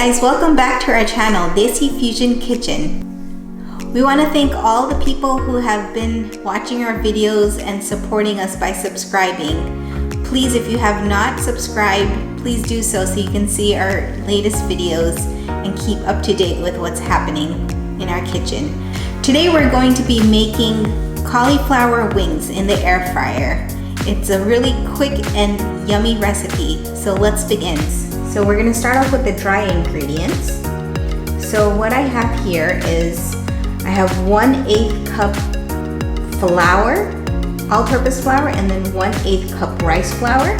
guys, welcome back to our channel, Desi Fusion Kitchen. We want to thank all the people who have been watching our videos and supporting us by subscribing. Please, if you have not subscribed, please do so you can see our latest videos and keep up to date with what's happening in our kitchen. Today we're going to be making cauliflower wings in the air fryer. It's a really quick and yummy recipe, so let's begin. So we're going to start off with the dry ingredients. So what I have here is I have 1/8 cup flour, all-purpose flour, and then 1/8 cup rice flour.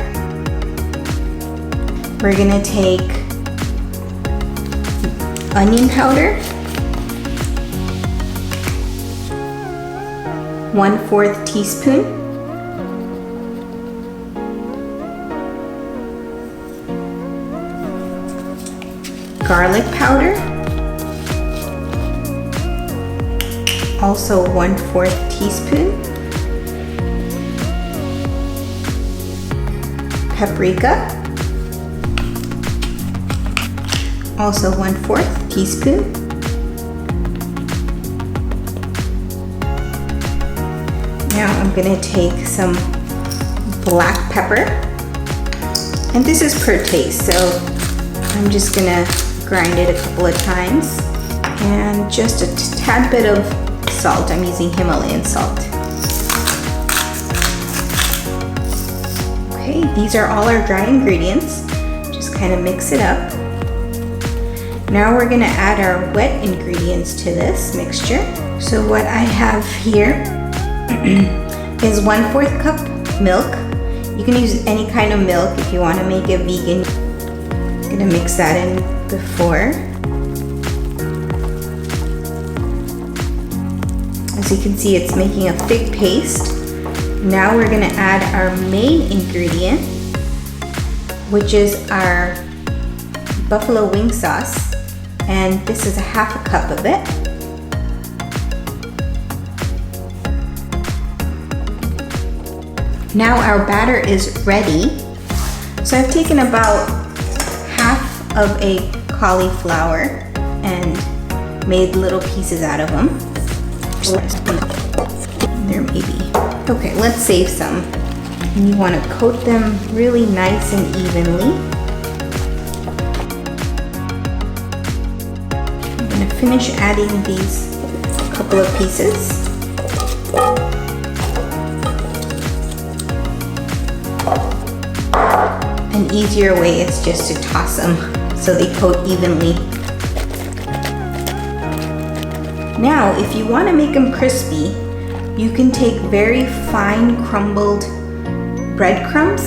We're going to take onion powder, 1/4 teaspoon, garlic powder, also 1/4 teaspoon, paprika, also 1/4 teaspoon, now I'm going to take some black pepper, and this is per taste, so I'm just going to grind it a couple of times, and just a tad bit of salt. I'm using Himalayan salt. Okay, these are all our dry ingredients. Just kind of mix it up. Now we're going to add our wet ingredients to this mixture. So what I have here is 1/4 cup milk. You can use any kind of milk if you want to make it vegan. I'm going to mix that in before. As you can see, it's making a thick paste. Now we're going to add our main ingredient, which is our buffalo wing sauce, and this is 1/2 cup of it. Now our batter is ready. So I've taken about half of a cauliflower and made little pieces out of them. There may be. Okay, let's save some. And you want to coat them really nice and evenly. I'm going to finish adding these couple of pieces. An easier way is just to toss them so they coat evenly. Now, if you want to make them crispy, you can take very fine crumbled breadcrumbs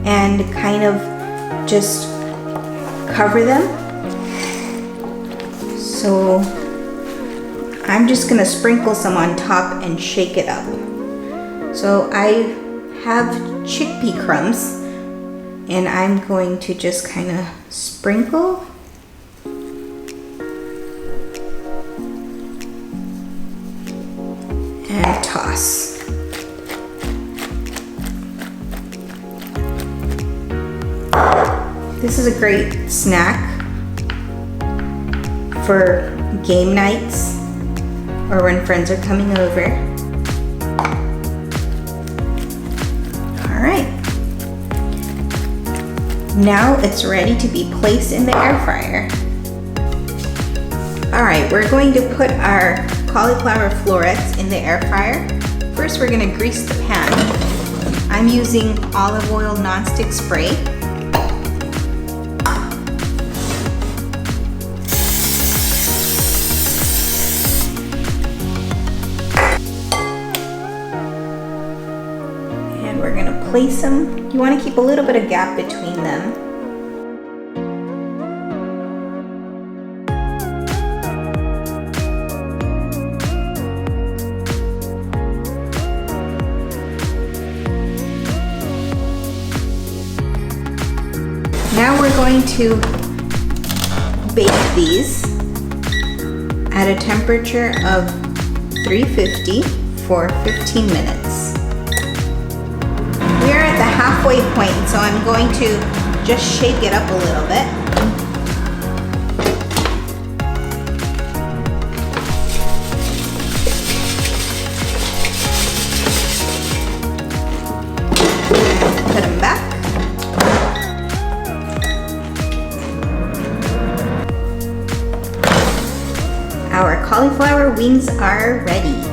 and kind of just cover them. So I'm just going to sprinkle some on top and shake it up. So I have chickpea crumbs, and I'm going to just kind of sprinkle and toss. This is a great snack for game nights or when friends are coming over. All right. Now it's ready to be placed in the air fryer. All right, we're going to put our cauliflower florets in the air fryer. First, we're going to grease the pan. I'm using olive oil nonstick spray. And we're going to place them. You want to keep a little bit of gap between them. Now we're going to bake these at a temperature of 350 for 15 minutes. We are at the halfway point, so I'm going to just shake it up a little bit. wings are ready.